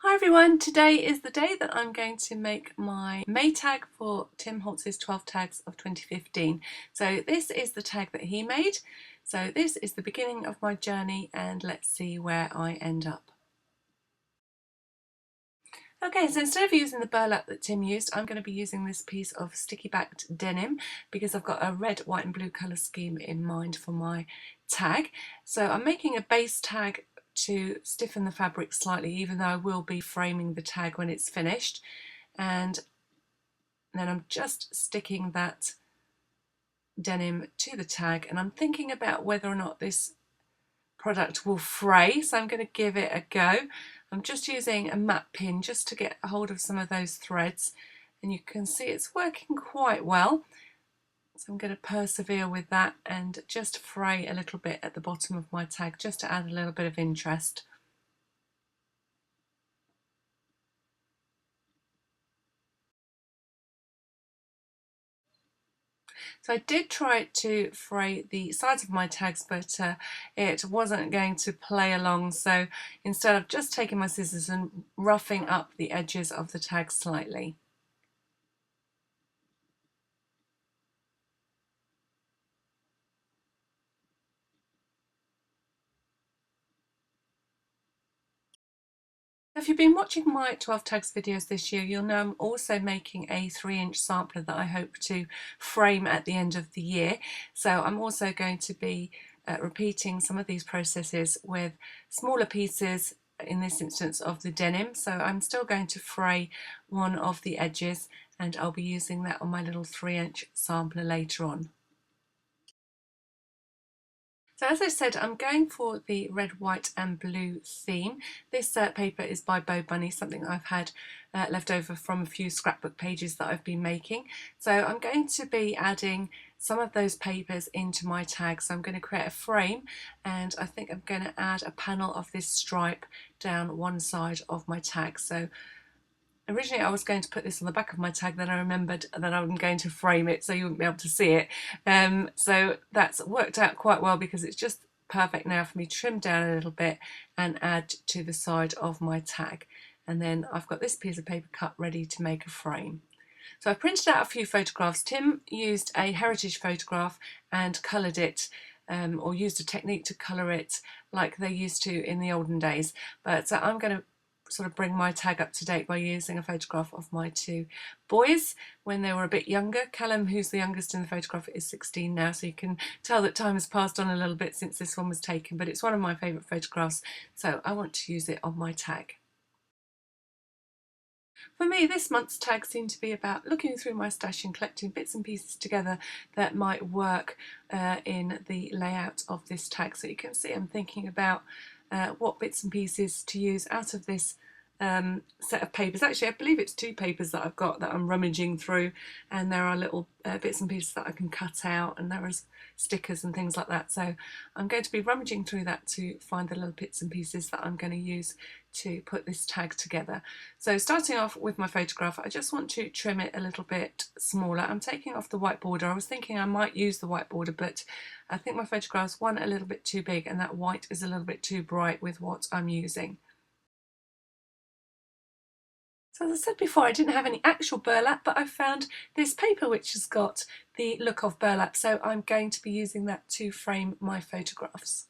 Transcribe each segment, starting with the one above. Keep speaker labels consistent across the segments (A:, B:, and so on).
A: Hi everyone, today is the day that I'm going to make my May tag for Tim Holtz's 12 tags of 2015. So this is the tag that he made. So this is the beginning of my journey and let's see where I end up. Okay, so instead of using the burlap that Tim used, I'm going to be using this piece of sticky backed denim because I've got a red, white and blue colour scheme in mind for my tag. So I'm making a base tag to stiffen the fabric slightly, even though I will be framing the tag when it's finished. And then I'm just sticking that denim to the tag, and I'm thinking about whether or not this product will fray, so I'm going to give it a go. I'm just using a matte pin just to get a hold of some of those threads, and you can see it's working quite well. So I'm going to persevere with that and just fray a little bit at the bottom of my tag just to add a little bit of interest. So I did try to fray the sides of my tags, but it wasn't going to play along. So instead of just taking my scissors and roughing up the edges of the tag slightly. If you've been watching my 12 tags videos this year, you'll know I'm also making a 3-inch sampler that I hope to frame at the end of the year. So I'm also going to be repeating some of these processes with smaller pieces, in this instance of the denim. So I'm still going to fray one of the edges and I'll be using that on my little 3-inch sampler later on. So as I said, I'm going for the red, white and blue theme. This paper is by Bo Bunny, something I've had left over from a few scrapbook pages that I've been making. So I'm going to be adding some of those papers into my tag. So I'm going to create a frame, and I think I'm going to add a panel of this stripe down one side of my tag. So originally I was going to put this on the back of my tag, then I remembered that I'm going to frame it so you wouldn't be able to see it. So that's worked out quite well because it's just perfect now for me to trim down a little bit and add to the side of my tag. And then I've got this piece of paper cut ready to make a frame. So I've printed out a few photographs. Tim used a heritage photograph and coloured it, or used a technique to colour it like they used to in the olden days. But I'm going to sort of bring my tag up to date by using a photograph of my two boys when they were a bit younger. Callum, who's the youngest in the photograph, is 16 now, so you can tell that time has passed on a little bit since this one was taken, but it's one of my favourite photographs, so I want to use it on my tag. For me, this month's tag seemed to be about looking through my stash and collecting bits and pieces together that might work in the layout of this tag. So you can see I'm thinking about what bits and pieces to use out of this set of papers. Actually, I believe it's 2 papers that I've got that I'm rummaging through, and there are little bits and pieces that I can cut out, and there are stickers and things like that. So I'm going to be rummaging through that to find the little bits and pieces that I'm going to use to put this tag together. So starting off with my photograph, I just want to trim it a little bit smaller. I'm taking off the white border. I was thinking I might use the white border, but I think my photograph's one a little bit too big and that white is a little bit too bright with what I'm using. So as I said before, I didn't have any actual burlap, but I found this paper which has got the look of burlap, so I'm going to be using that to frame my photographs.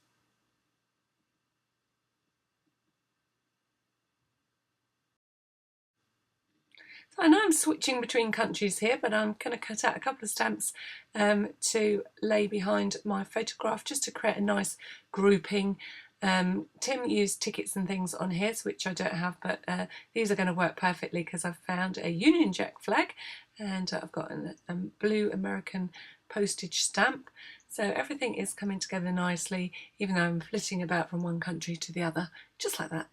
A: So I know I'm switching between countries here, but I'm going to cut out a couple of stamps to lay behind my photograph just to create a nice grouping. Tim used tickets and things on his, which I don't have, but these are going to work perfectly because I've found a Union Jack flag and I've got a blue American postage stamp. So everything is coming together nicely, even though I'm flitting about from one country to the other, just like that.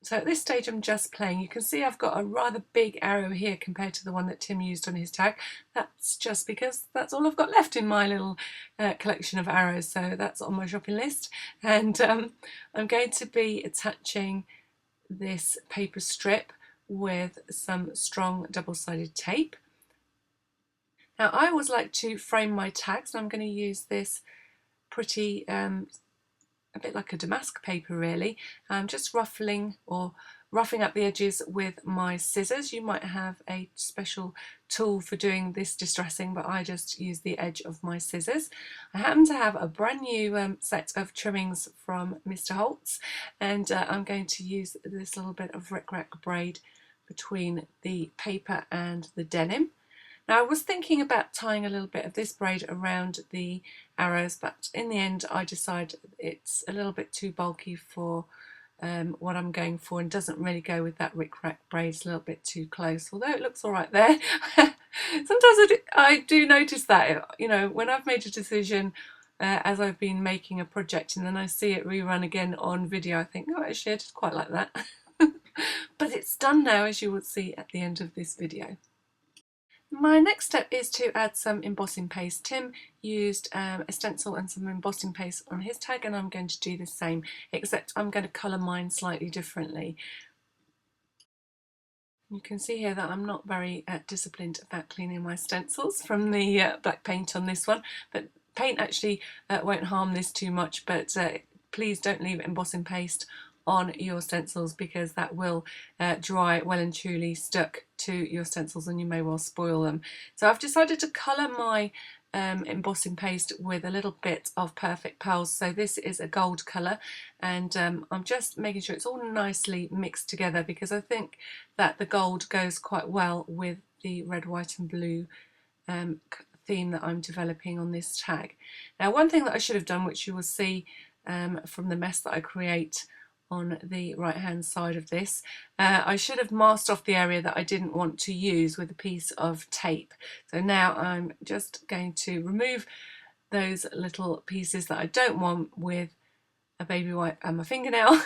A: So at this stage I'm just playing. You can see I've got a rather big arrow here compared to the one that Tim used on his tag. That's just because that's all I've got left in my little collection of arrows, so that's on my shopping list. And I'm going to be attaching this paper strip with some strong double-sided tape. Now I always like to frame my tags, and I'm going to use this pretty a bit like a damask paper really. Just roughing up the edges with my scissors. You might have a special tool for doing this distressing, but I just use the edge of my scissors. I happen to have a brand new set of trimmings from Mr. Holtz, and I'm going to use this little bit of rickrack braid between the paper and the denim. Now I was thinking about tying a little bit of this braid around the arrows, but in the end I decided it's a little bit too bulky for what I'm going for, and doesn't really go with that rickrack braid. It's a little bit too close, although it looks all right there. Sometimes I do notice that, you know, when I've made a decision as I've been making a project and then I see it rerun again on video, I think, oh, actually I just quite like that. But it's done now, as you will see at the end of this video. My next step is to add some embossing paste. Tim used a stencil and some embossing paste on his tag, and I'm going to do the same, except I'm going to colour mine slightly differently. You can see here that I'm not very disciplined about cleaning my stencils from the black paint on this one, but paint actually won't harm this too much, but please don't leave embossing paste on your stencils, because that will dry well and truly stuck to your stencils and you may well spoil them. So I've decided to colour my embossing paste with a little bit of Perfect Pearls. So this is a gold colour, and I'm just making sure it's all nicely mixed together, because I think that the gold goes quite well with the red, white and blue theme that I'm developing on this tag. Now, one thing that I should have done, which you will see from the mess that I create on the right hand side of this, I should have masked off the area that I didn't want to use with a piece of tape. So now I'm just going to remove those little pieces that I don't want with a baby wipe and my fingernail.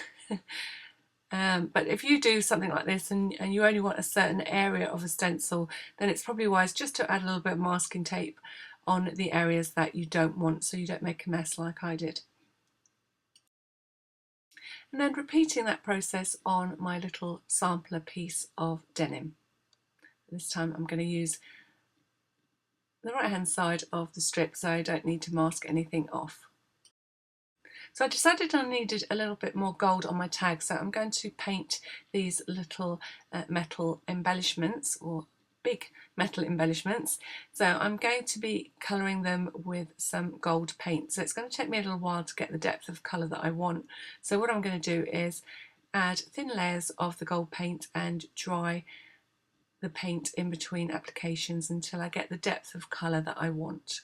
A: But if you do something like this and you only want a certain area of a stencil, then it's probably wise just to add a little bit of masking tape on the areas that you don't want, so you don't make a mess like I did. And then repeating that process on my little sampler piece of denim. This time I'm going to use the right hand side of the strip, so I don't need to mask anything off. So I decided I needed a little bit more gold on my tag, so I'm going to paint these little metal embellishments, or big metal embellishments. So I'm going to be colouring them with some gold paint. So it's going to take me a little while to get the depth of colour that I want. So what I'm going to do is add thin layers of the gold paint and dry the paint in between applications until I get the depth of colour that I want.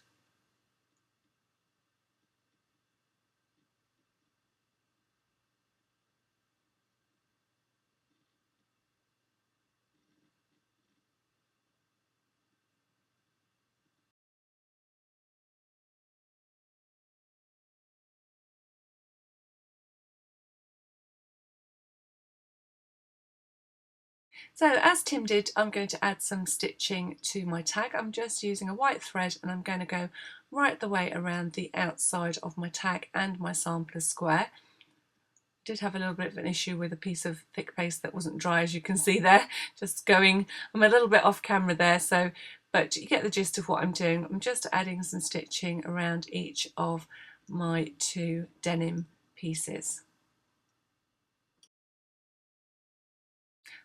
A: So as Tim did, I'm going to add some stitching to my tag. I'm just using a white thread and I'm going to go right the way around the outside of my tag and my sampler square. I did have a little bit of an issue with a piece of thick paste that wasn't dry, as you can see there, just going, I'm a little bit off camera there, so but you get the gist of what I'm doing. I'm just adding some stitching around each of my two denim pieces.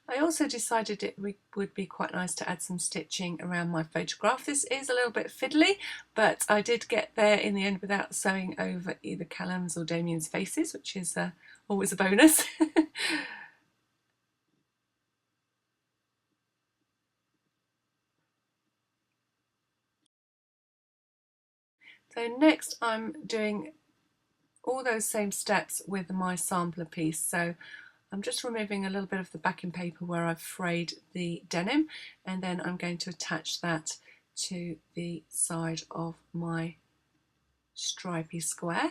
A: I also decided it would be quite nice to add some stitching around my photograph. This is a little bit fiddly, but I did get there in the end without sewing over either Callum's or Damien's faces, which is always a bonus. So next I'm doing all those same steps with my sampler piece. So I'm just removing a little bit of the backing paper where I've frayed the denim, and then I'm going to attach that to the side of my stripy square.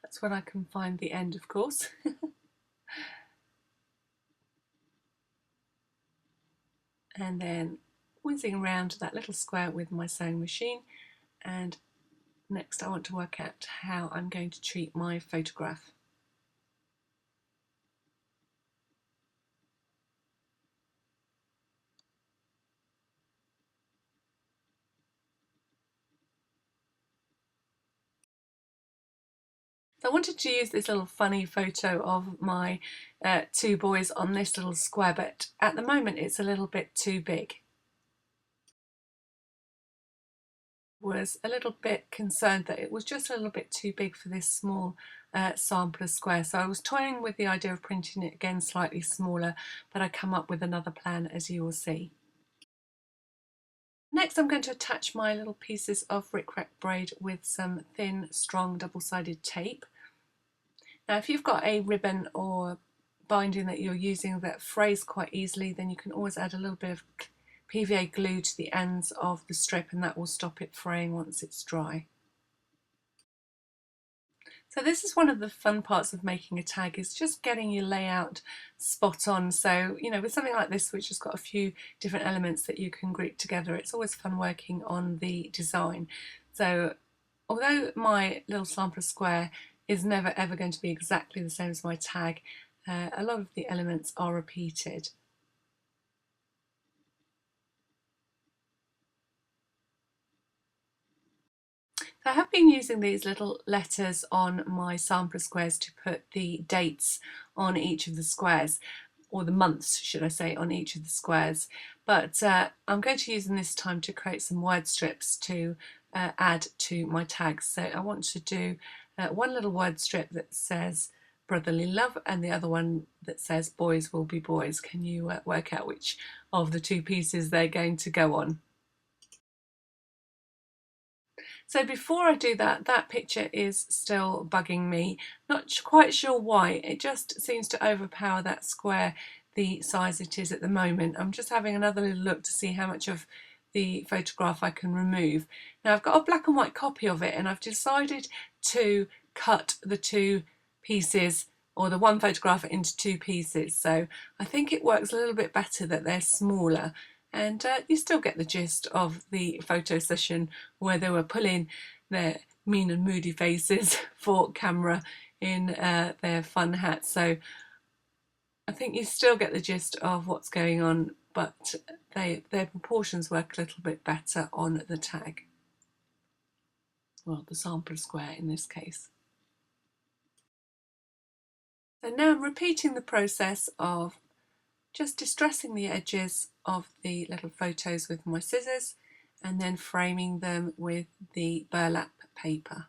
A: That's when I can find the end, of course. And then whizzing around that little square with my sewing machine, and next I want to work out how I'm going to treat my photograph. So I wanted to use this little funny photo of my two boys on this little square, but at the moment it's a little bit too big. Was a little bit concerned that it was just a little bit too big for this small sampler square, so I was toying with the idea of printing it again slightly smaller, but I come up with another plan, as you will see. Next I'm going to attach my little pieces of rickrack braid with some thin, strong, double-sided tape. Now if you've got a ribbon or binding that you're using that frays quite easily, then you can always add a little bit of PVA glue to the ends of the strip, and that will stop it fraying once it's dry. So this is one of the fun parts of making a tag, is just getting your layout spot on. So, you know, with something like this, which has got a few different elements that you can group together, it's always fun working on the design. So although my little sampler square is never ever going to be exactly the same as my tag, a lot of the elements are repeated. I have been using these little letters on my sampler squares to put the dates on each of the squares, or the months should I say, on each of the squares, but I'm going to use them this time to create some word strips to add to my tags. So I want to do one little word strip that says brotherly love and the other one that says boys will be boys. Can you work out which of the two pieces they're going to go on? So before I do that, that picture is still bugging me. Not quite sure why. It just seems to overpower that square the size it is at the moment. I'm just having another little look to see how much of the photograph I can remove. Now I've got a black and white copy of it, and I've decided to cut the two pieces, or the one photograph, into two pieces. So I think it works a little bit better that they're smaller. And you still get the gist of the photo session where they were pulling their mean and moody faces for camera in their fun hats. So I think you still get the gist of what's going on, but their proportions work a little bit better on the tag. Well, the sampler square in this case. So now I'm repeating the process of just distressing the edges of the little photos with my scissors and then framing them with the burlap paper.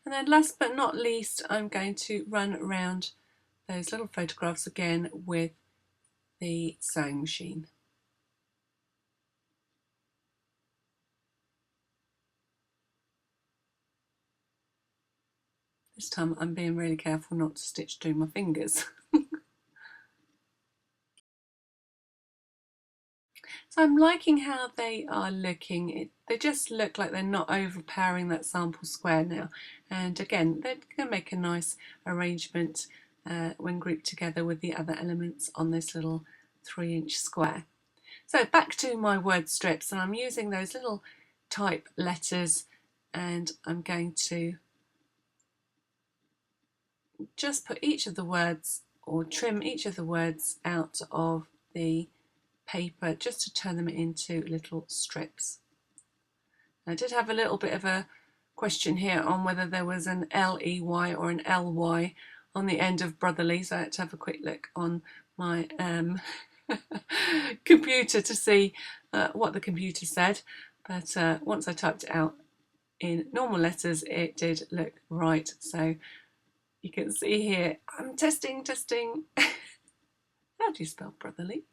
A: And then last but not least, I'm going to run around those little photographs again with the sewing machine. This time I'm being really careful not to stitch through my fingers. So I'm liking how they are looking. They just look like they're not overpowering that sample square now. And again, they're going to make a nice arrangement when grouped together with the other elements on this little 3-inch square. So back to my word strips, and I'm using those little type letters, and I'm going to just put each of the words, or trim each of the words out of the paper just to turn them into little strips. I did have a little bit of a question here on whether there was an L-E-Y or an L-Y on the end of brotherly, so I had to have a quick look on my computer to see what the computer said, but once I typed it out in normal letters it did look right. So you can see here, I'm testing. How do you spell brotherly?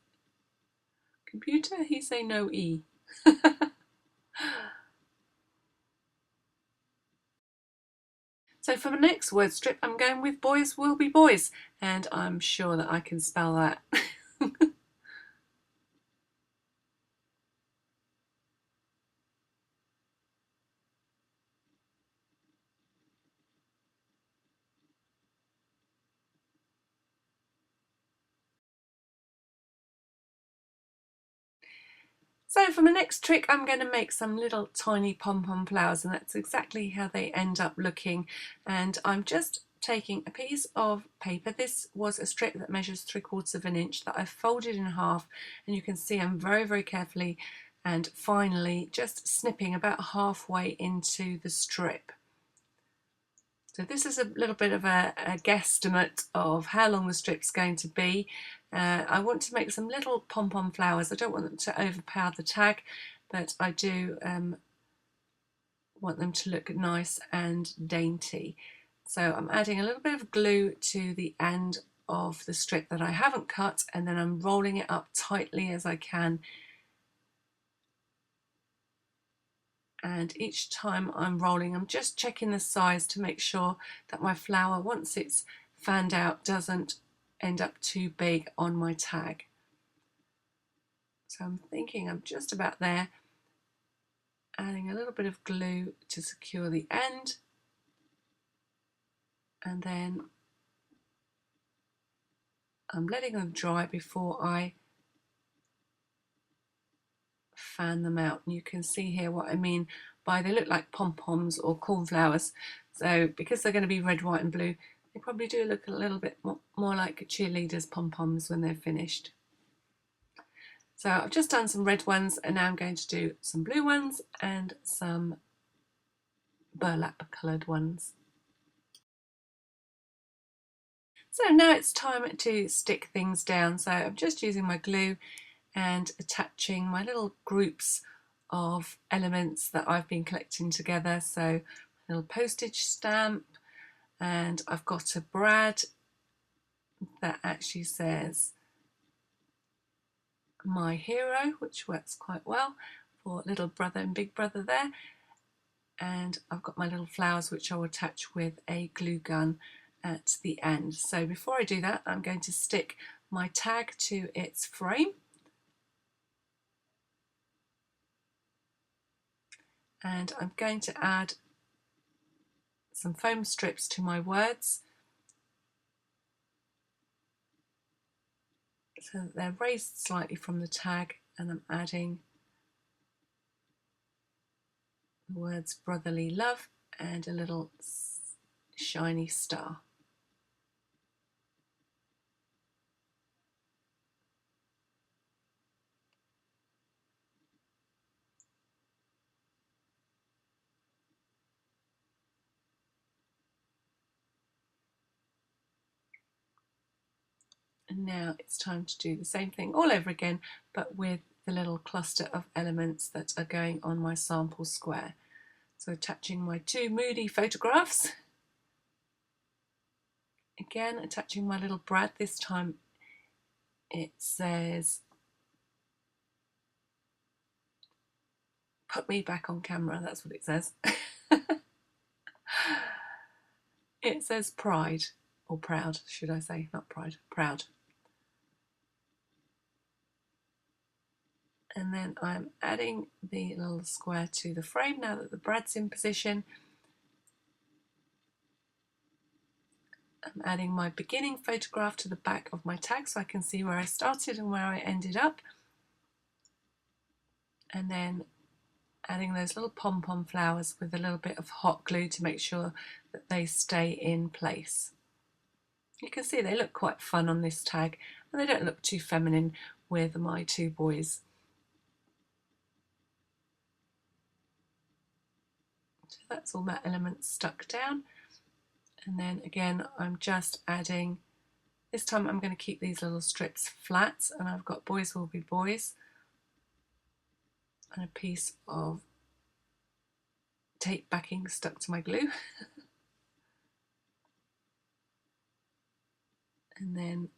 A: Computer, he say no E. So for my next word strip, I'm going with boys will be boys, and I'm sure that I can spell that. So for my next trick, I'm going to make some little tiny pom-pom flowers, and that's exactly how they end up looking. And I'm just taking a piece of paper. This was a strip that measures 3/4 of an inch that I've folded in half, and you can see I'm very carefully and finally just snipping about halfway into the strip. So this is a little bit of a guesstimate of how long the strip's going to be. I want to make some little pom-pom flowers. I don't want them to overpower the tag, but I do want them to look nice and dainty. So I'm adding a little bit of glue to the end of the strip that I haven't cut, and then I'm rolling it up tightly as I can. And each time I'm rolling, I'm just checking the size to make sure that my flower, once it's fanned out, doesn't end up too big on my tag. So I'm thinking I'm just about there, adding a little bit of glue to secure the end, and then I'm letting them dry before I fan them out. And you can see here what I mean by they look like pom-poms or cornflowers. So because they're going to be red, white and blue, they probably do look a little bit more like cheerleaders' pom-poms when they're finished. So I've just done some red ones, and now I'm going to do some blue ones and some burlap coloured ones. So now it's time to stick things down. So I'm just using my glue and attaching my little groups of elements that I've been collecting together. So a little postage stamp, and I've got a brad that actually says my hero, which works quite well for little brother and big brother there. And I've got my little flowers which I'll attach with a glue gun at the end. So before I do that, I'm going to stick my tag to its frame. And I'm going to add some foam strips to my words so that they're raised slightly from the tag, and I'm adding the words brotherly love and a little shiny star. And now it's time to do the same thing all over again, but with the little cluster of elements that are going on my sample square. So attaching my two moody photographs. Again, attaching my little brad. This time it says, put me back on camera, that's what it says. It says pride, or proud, should I say, not pride, proud. And then I'm adding the little square to the frame now that the brad's in position. I'm adding my beginning photograph to the back of my tag so I can see where I started and where I ended up. And then adding those little pom-pom flowers with a little bit of hot glue to make sure that they stay in place. You can see they look quite fun on this tag, and they don't look too feminine with my two boys. So that's all my elements stuck down. And then again, I'm just adding, this time I'm going to keep these little strips flat, and I've got boys will be boys and a piece of tape backing stuck to my glue. And then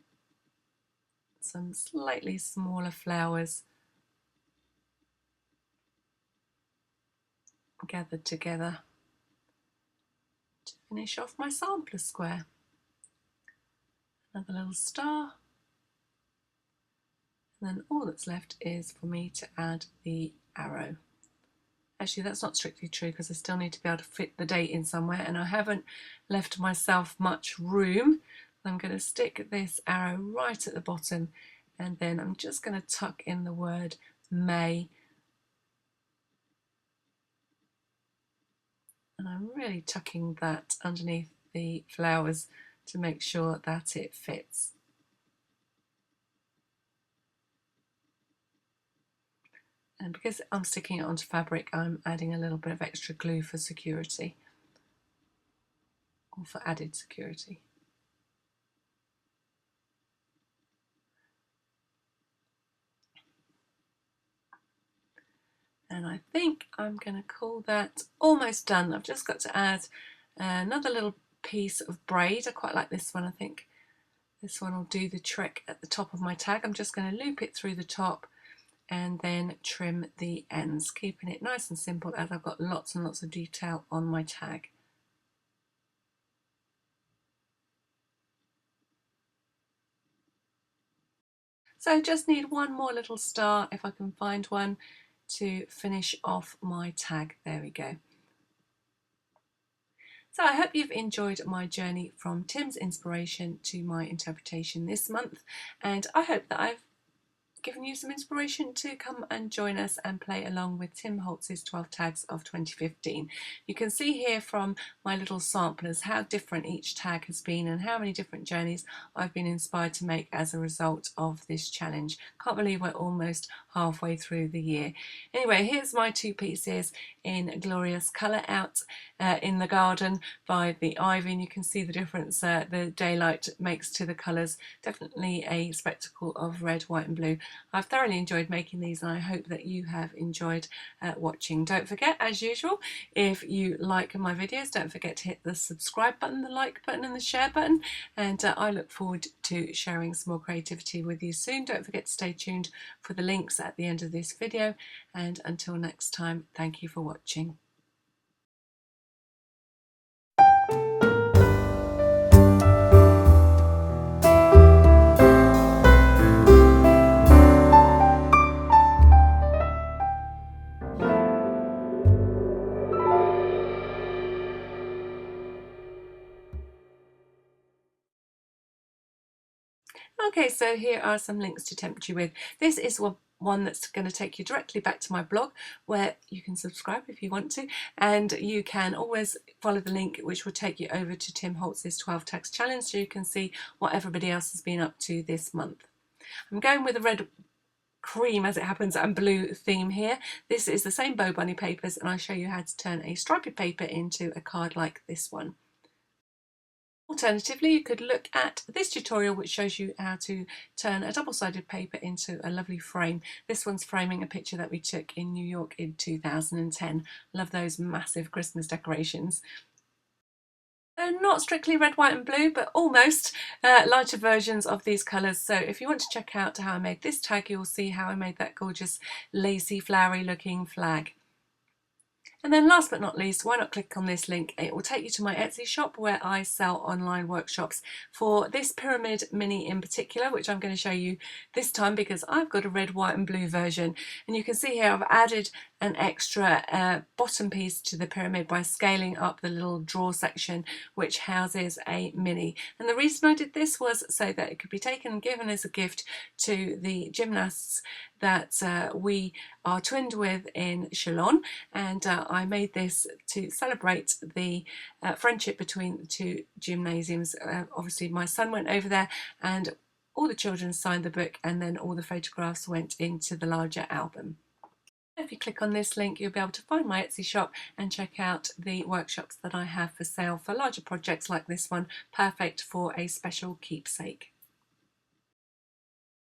A: some slightly smaller flowers gathered together to finish off my sampler square. Another little star, and then all that's left is for me to add the arrow. Actually, that's not strictly true because I still need to be able to fit the date in somewhere, and I haven't left myself much room. I'm going to stick this arrow right at the bottom, and then I'm just going to tuck in the word May And I'm really tucking that underneath the flowers to make sure that it fits. And because I'm sticking it onto fabric, I'm adding a little bit of extra glue for security, or for added security. And I think I'm going to call that almost done. I've just got to add another little piece of braid. I quite like this one. I think this one will do the trick at the top of my tag. I'm just going to loop it through the top and then trim the ends, keeping it nice and simple as I've got lots and lots of detail on my tag. So I just need one more little star, if I can find one, to finish off my tag. There we go. So I hope you've enjoyed my journey from Tim's inspiration to my interpretation this month, and I hope that I've given you some inspiration to come and join us and play along with Tim Holtz's 12 tags of 2015. You can see here from my little samplers how different each tag has been and how many different journeys I've been inspired to make as a result of this challenge. Can't believe we're almost halfway through the year. Anyway, here's my two pieces in glorious colour out in the garden by the ivy, and you can see the difference the daylight makes to the colours. Definitely a spectacle of red, white and blue. I've thoroughly enjoyed making these and I hope that you have enjoyed watching. Don't forget, as usual, if you like my videos, don't forget to hit the subscribe button, the like button and the share button, and I look forward to sharing some more creativity with you soon. Don't forget to stay tuned for the links at the end of this video, and until next time, thank you for watching. Okay, so here are some links to tempt you with. This is one that's going to take you directly back to my blog, where you can subscribe if you want to, and you can always follow the link which will take you over to Tim Holtz's 12 Tags Challenge, so you can see what everybody else has been up to this month. I'm going with a red cream, as it happens, and blue theme here. This is the same Bow Bunny papers, and I show you how to turn a striped paper into a card like this one. Alternatively, you could look at this tutorial which shows you how to turn a double-sided paper into a lovely frame. This one's framing a picture that we took in New York in 2010. Love those massive Christmas decorations. Not strictly red, white and blue, but almost lighter versions of these colours. So if you want to check out how I made this tag, you'll see how I made that gorgeous lacy flowery looking flag. And then last but not least, why not click on this link? It will take you to my Etsy shop where I sell online workshops for this pyramid mini in particular, which I'm going to show you this time because I've got a red, white and blue version. And you can see here I've added an extra bottom piece to the pyramid by scaling up the little drawer section which houses a mini. And the reason I did this was so that it could be taken and given as a gift to the gymnasts that we are twinned with in Chalon, and I made this to celebrate the friendship between the two gymnasiums. Obviously my son went over there and all the children signed the book, and then all the photographs went into the larger album. If you click on this link, you'll be able to find my Etsy shop and check out the workshops that I have for sale for larger projects like this one, perfect for a special keepsake.